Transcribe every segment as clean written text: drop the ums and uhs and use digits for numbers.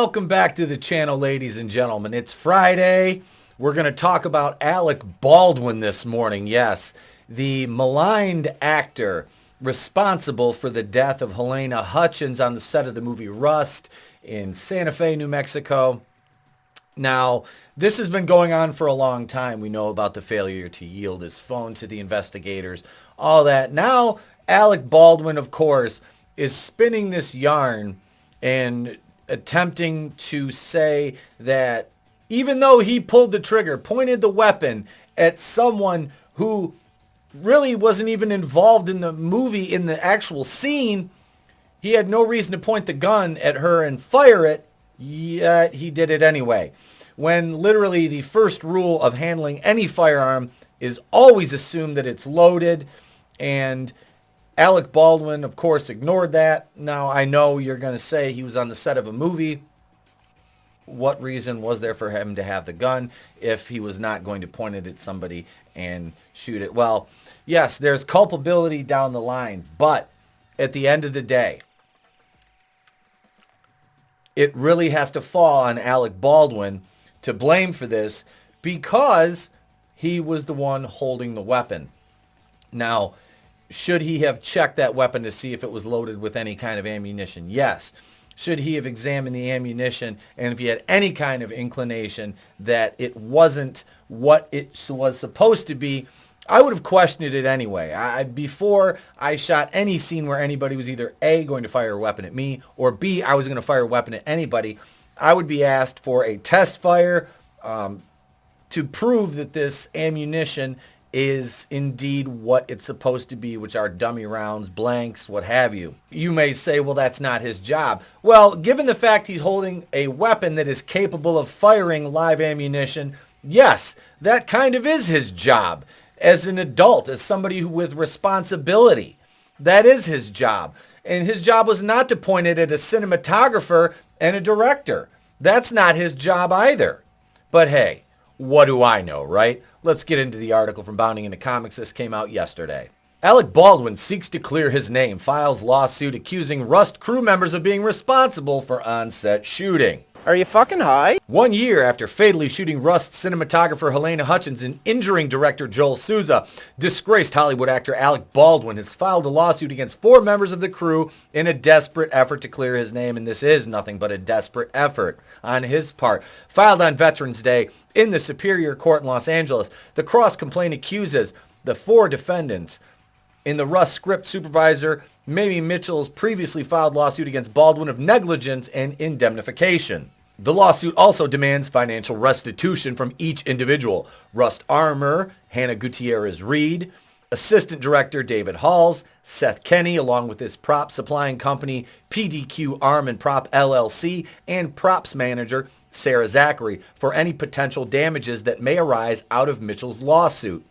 Welcome back to the channel, ladies and gentlemen. It's Friday. We're going to talk about Alec Baldwin this morning. Yes, the maligned actor responsible for the death of Halyna Hutchins on the set of the movie Rust in Santa Fe, New Mexico. Now, this has been going on for a long time. We know about the failure to yield his phone to the investigators, all that. Now, Alec Baldwin, of course, is spinning this yarn and attempting to say that even though he pulled the trigger, pointed the weapon at someone who really wasn't even involved in the movie, in the actual scene, he had no reason to point the gun at her and fire it, yet he did it anyway. When literally the first rule of handling any firearm is always assume that it's loaded, and Alec Baldwin, of course, ignored that. Now, I know you're going to say he was on the set of a movie. What reason was there for him to have the gun if he was not going to point it at somebody and shoot it? Well, yes, there's culpability down the line, but at the end of the day, it really has to fall on Alec Baldwin to blame for this because he was the one holding the weapon. Now, should he have checked that weapon to see if it was loaded with any kind of ammunition? Yes. Should he have examined the ammunition and if he had any kind of inclination that it wasn't what it was supposed to be, I would have questioned it anyway. Before I shot any scene where anybody was either A, going to fire a weapon at me, or B, I was going to fire a weapon at anybody, I would be asked for a test fire to prove that this ammunition is indeed what it's supposed to be, which are dummy rounds, blanks, what have you. You may say, well, that's not his job. Well, given the fact he's holding a weapon that is capable of firing live ammunition, yes, that kind of is his job. As an adult, as somebody with responsibility, that is his job. And his job was not to point it at a cinematographer and a director. That's not his job either. But hey, what do I know, right? Let's get into the article from Bounding into Comics. This came out yesterday. Alec Baldwin seeks to clear his name, files lawsuit accusing Rust crew members of being responsible for on-set shooting. Are you fucking high? 1 year after fatally shooting Rust cinematographer Halyna Hutchins and injuring director Joel Souza, disgraced Hollywood actor Alec Baldwin has filed a lawsuit against 4 members of the crew in a desperate effort to clear his name, and this is nothing but a desperate effort on his part. Filed on Veterans Day in the Superior Court in Los Angeles, the cross-complaint accuses the 4 defendants in the Rust script supervisor Mamie Mitchell's previously filed lawsuit against Baldwin of negligence and indemnification. The lawsuit also demands financial restitution from each individual. Rust armor Hannah Gutierrez-Reed, assistant director David Halls, Seth Kenny, along with his prop supplying company PDQ Arm and Prop LLC, and props manager Sarah Zachary for any potential damages that may arise out of Mitchell's lawsuit.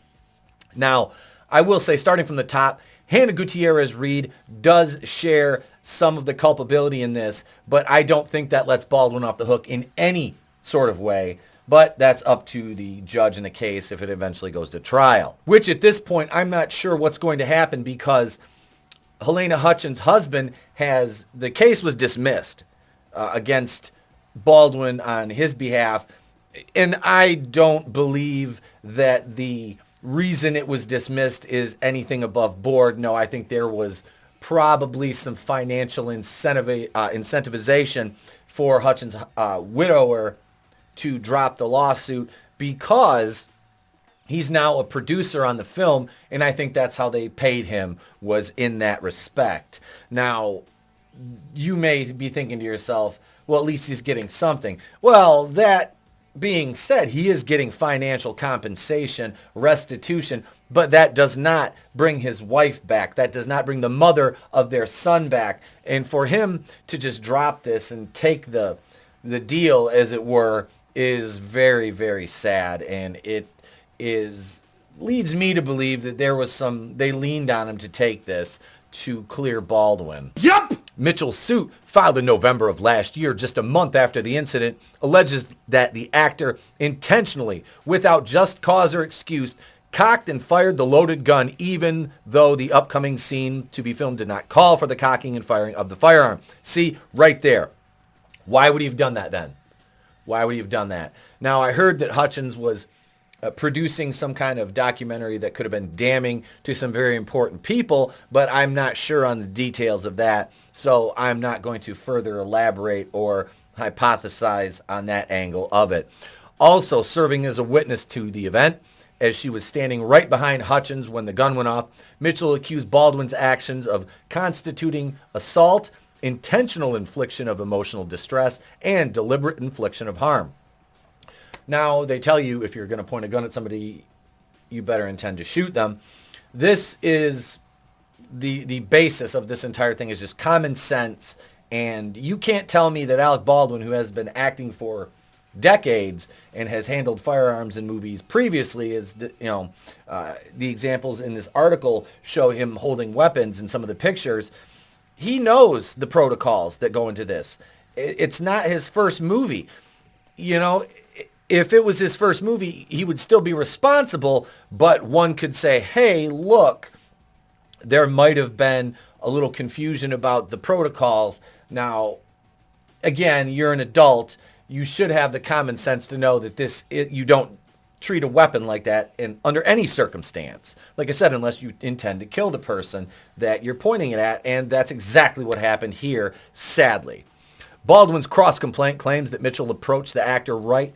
Now, I will say, starting from the top, Hannah Gutierrez-Reed does share some of the culpability in this, but I don't think that lets Baldwin off the hook in any sort of way. But that's up to the judge in the case if it eventually goes to trial. Which at this point, I'm not sure what's going to happen because Halyna Hutchins' husband the case was dismissed against Baldwin on his behalf. And I don't believe that the reason it was dismissed is anything above board. No, I think there was probably some financial incentivization for Hutchins' widower to drop the lawsuit because he's now a producer on the film, and I think that's how they paid him, was in that respect. Now, you may be thinking to yourself, well, at least he's getting something. Well, that being said, he is getting financial compensation, restitution, but that does not bring his wife back. That does not bring the mother of their son back. And for him to just drop this and take the deal, as it were, is very, very sad. And it leads me to believe that they leaned on him to take this to clear Baldwin. Yup! Mitchell's suit, filed in November of last year, just a month after the incident, alleges that the actor intentionally, without just cause or excuse, cocked and fired the loaded gun, even though the upcoming scene to be filmed did not call for the cocking and firing of the firearm. See, right there. Why would he have done that then? Why would he have done that? Now, I heard that Hutchins was producing some kind of documentary that could have been damning to some very important people, but I'm not sure on the details of that, so I'm not going to further elaborate or hypothesize on that angle of it. Also, serving as a witness to the event, as she was standing right behind Hutchins when the gun went off, Mitchell accused Baldwin's actions of constituting assault, intentional infliction of emotional distress, and deliberate infliction of harm. Now, they tell you if you're going to point a gun at somebody, you better intend to shoot them. This is the basis of this entire thing is just common sense. And you can't tell me that Alec Baldwin, who has been acting for decades and has handled firearms in movies previously, as the examples in this article show him holding weapons in some of the pictures. He knows the protocols that go into this. It's not his first movie. If it was his first movie, he would still be responsible, but one could say, hey, look, there might have been a little confusion about the protocols. Now, again, you're an adult. You should have the common sense to know that you don't treat a weapon like that under any circumstance. Like I said, unless you intend to kill the person that you're pointing it at, and that's exactly what happened here, sadly. Baldwin's cross-complaint claims that Mitchell approached the actor right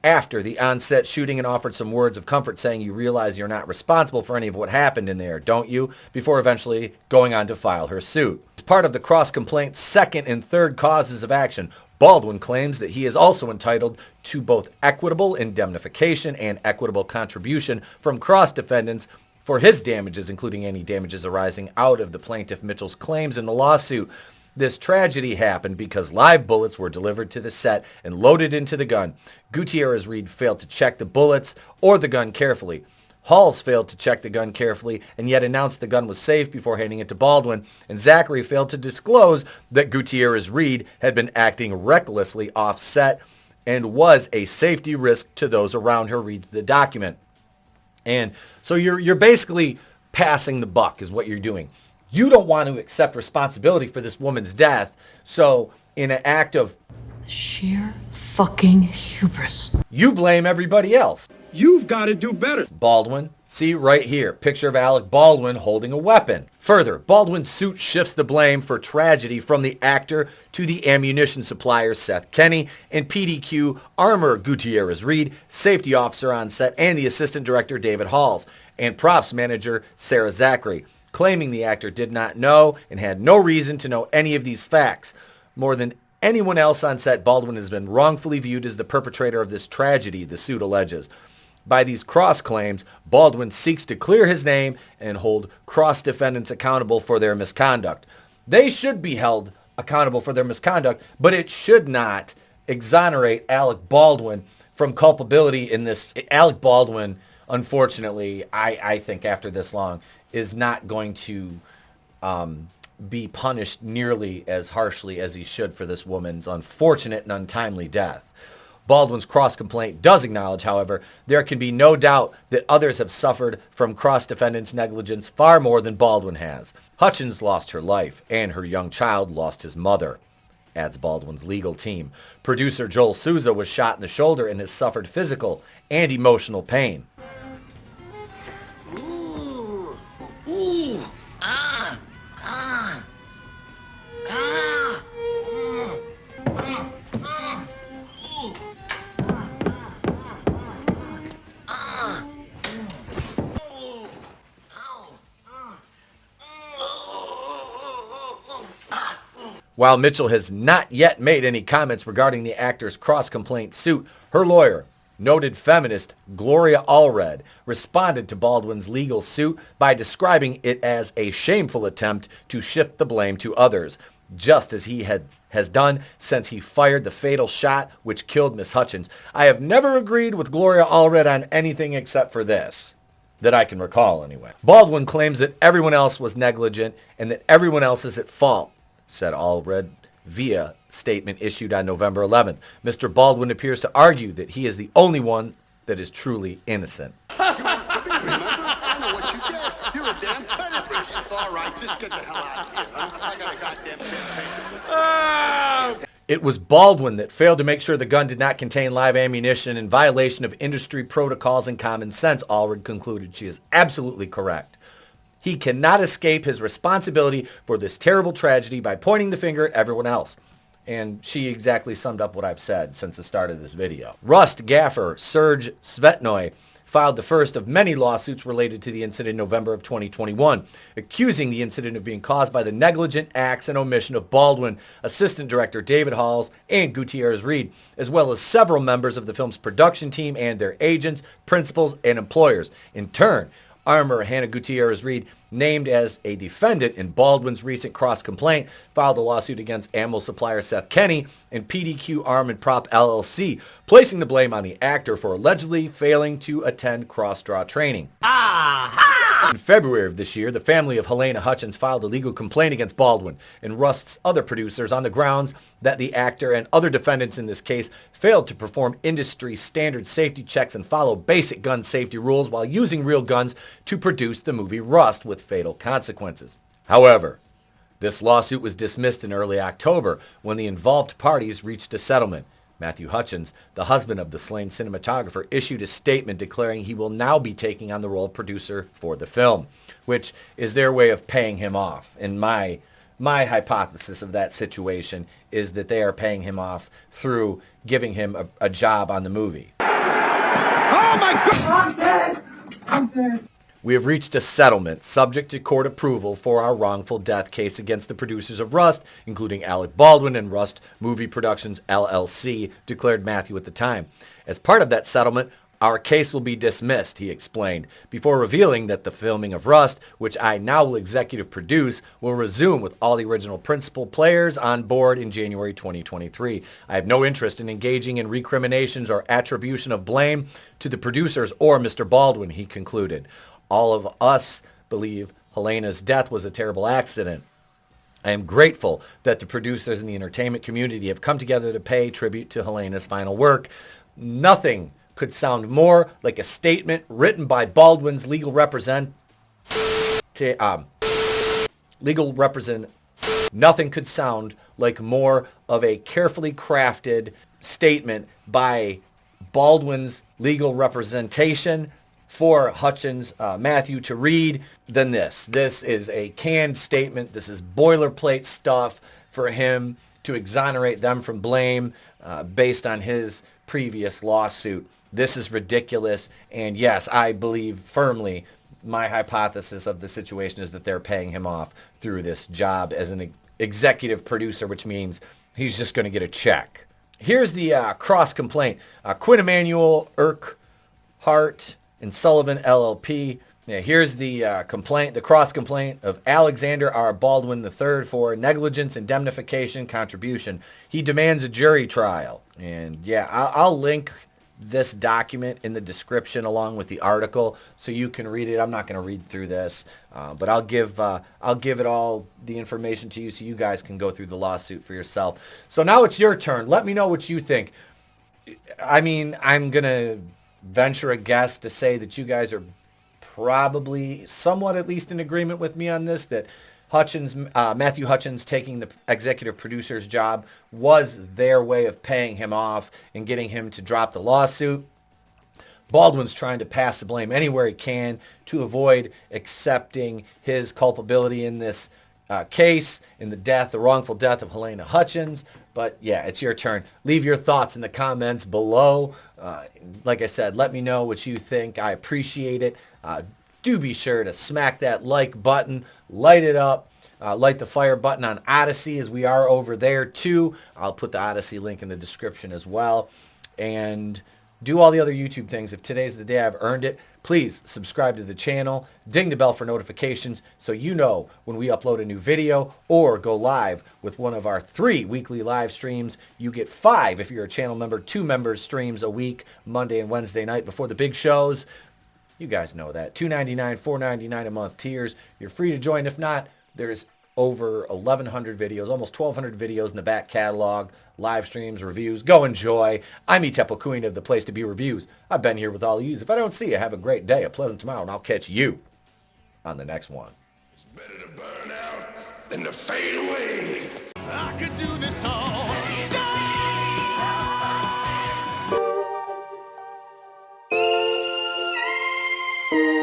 after the on-set shooting and offered some words of comfort, saying, you realize you're not responsible for any of what happened in there, don't you? Before eventually going on to file her suit. As part of the cross-complaint's second and third causes of action, Baldwin claims that he is also entitled to both equitable indemnification and equitable contribution from cross-defendants for his damages, including any damages arising out of the plaintiff Mitchell's claims in the lawsuit. This tragedy happened because live bullets were delivered to the set and loaded into the gun. Gutierrez-Reed failed to check the bullets or the gun carefully. Halls failed to check the gun carefully and yet announced the gun was safe before handing it to Baldwin. And Zachary failed to disclose that Gutierrez-Reed had been acting recklessly off-set and was a safety risk to those around her, reads the document. And so you're basically passing the buck is what you're doing. You don't want to accept responsibility for this woman's death. So in an act of sheer fucking hubris, you blame everybody else. You've got to do better. Baldwin, see right here, picture of Alec Baldwin holding a weapon. Further, Baldwin's suit shifts the blame for tragedy from the actor to the ammunition supplier Seth Kenney and PDQ armor Gutierrez-Reed, safety officer on set, and the assistant director David Halls, and props manager Sarah Zachary, claiming the actor did not know and had no reason to know any of these facts. More than anyone else on set, Baldwin has been wrongfully viewed as the perpetrator of this tragedy, the suit alleges. By these cross-claims, Baldwin seeks to clear his name and hold cross-defendants accountable for their misconduct. They should be held accountable for their misconduct, but it should not exonerate Alec Baldwin from culpability in this. Alec Baldwin, unfortunately, I think after this long, is not going to be punished nearly as harshly as he should for this woman's unfortunate and untimely death. Baldwin's cross-complaint does acknowledge, however, there can be no doubt that others have suffered from cross-defendants' negligence far more than Baldwin has. Hutchins lost her life, and her young child lost his mother, adds Baldwin's legal team. Producer Joel Souza was shot in the shoulder and has suffered physical and emotional pain. While Mitchell has not yet made any comments regarding the actor's cross-complaint suit, her lawyer, noted feminist Gloria Allred, responded to Baldwin's legal suit by describing it as a shameful attempt to shift the blame to others, just as he has done since he fired the fatal shot which killed Miss Hutchins. I have never agreed with Gloria Allred on anything except for this, that I can recall anyway. Baldwin claims that everyone else was negligent and that everyone else is at fault, said Allred via statement issued on November 11th. Mr. Baldwin appears to argue that he is the only one that is truly innocent. I know what you did. You're a damn terrorist. All right, just get the hell out of here. I got a goddamn campaign. It was Baldwin that failed to make sure the gun did not contain live ammunition in violation of industry protocols and common sense, Allred concluded. She is absolutely correct. He cannot escape his responsibility for this terrible tragedy by pointing the finger at everyone else. And she exactly summed up what I've said since the start of this video. Rust gaffer Serge Svetnoy filed the first of many lawsuits related to the incident in November of 2021, accusing the incident of being caused by the negligent acts and omission of Baldwin, Assistant Director David Halls, and Gutierrez Reed, as well as several members of the film's production team and their agents, principals, and employers. In turn, Armour Hannah Gutierrez Reed, named as a defendant in Baldwin's recent cross-complaint, filed a lawsuit against ammo supplier Seth Kenny and PDQ Arm and Prop LLC, placing the blame on the actor for allegedly failing to attend cross-draw training. In February of this year, the family of Halyna Hutchins filed a legal complaint against Baldwin and Rust's other producers on the grounds that the actor and other defendants in this case failed to perform industry standard safety checks and follow basic gun safety rules while using real guns to produce the movie Rust with fatal consequences. However, this lawsuit was dismissed in early October when the involved parties reached a settlement. Matthew Hutchins, the husband of the slain cinematographer, issued a statement declaring he will now be taking on the role of producer for the film, which is their way of paying him off. And my hypothesis of that situation is that they are paying him off through giving him a job on the movie. Oh my God! I'm dead! I'm dead. We have reached a settlement subject to court approval for our wrongful death case against the producers of Rust, including Alec Baldwin and Rust Movie Productions, LLC, declared Matthew at the time. As part of that settlement, our case will be dismissed, he explained, before revealing that the filming of Rust, which I now will executive produce, will resume with all the original principal players on board in January 2023. I have no interest in engaging in recriminations or attribution of blame to the producers or Mr. Baldwin, he concluded. All of us believe Halyna's death was a terrible accident. I am grateful that the producers and the entertainment community have come together to pay tribute to Halyna's final work. Nothing could sound more like a statement written by Baldwin's legal represent. Nothing could sound like more of a carefully crafted statement by Baldwin's legal representation for Hutchins, Matthew, to read than this. This is a canned statement. This is boilerplate stuff for him to exonerate them from blame based on his previous lawsuit. This is ridiculous. And yes, I believe firmly my hypothesis of the situation is that they're paying him off through this job as an executive producer, which means he's just going to get a check. Here's the cross complaint. Quinn Emanuel, Urquhart, and Sullivan LLP. Yeah, here's the complaint, the cross complaint of Alexander R. Baldwin III for negligence, indemnification, contribution. He demands a jury trial. And yeah, I'll link this document in the description along with the article so you can read it. I'm not going to read through this, but I'll give it all the information to you so you guys can go through the lawsuit for yourself. So now it's your turn. Let me know what you think. I mean, I'm going to venture a guess to say that you guys are probably somewhat at least in agreement with me on this, that Matthew Hutchins taking the executive producer's job was their way of paying him off and getting him to drop the lawsuit. Baldwin's trying to pass the blame anywhere he can to avoid accepting his culpability in this case, in the wrongful death of Halyna Hutchins. But yeah, it's your turn. Leave your thoughts in the comments below. Like I said, let me know what you think. I appreciate it. Do be sure to smack that like button, light it up, light the fire button on Odyssey, as we are over there too. I'll put the Odyssey link in the description as well. And do all the other YouTube things. If today's the day I've earned it, please subscribe to the channel, ding the bell for notifications so you know when we upload a new video or go live with one of our 3 weekly live streams. You get 5 if you're a channel member, 2 members streams a week, Monday and Wednesday night before the big shows. You guys know that. $2.99, $4.99 a month tiers. You're free to join. If not, there's over 1,100 videos, almost 1,200 videos in the back catalog, live streams, reviews. Go enjoy. I'm Etepo Queen of the Place to Be Reviews. I've been here with all of you. If I don't see you, have a great day, a pleasant tomorrow, and I'll catch you on the next one. It's better to burn out than to fade away. I could do this all day Bye.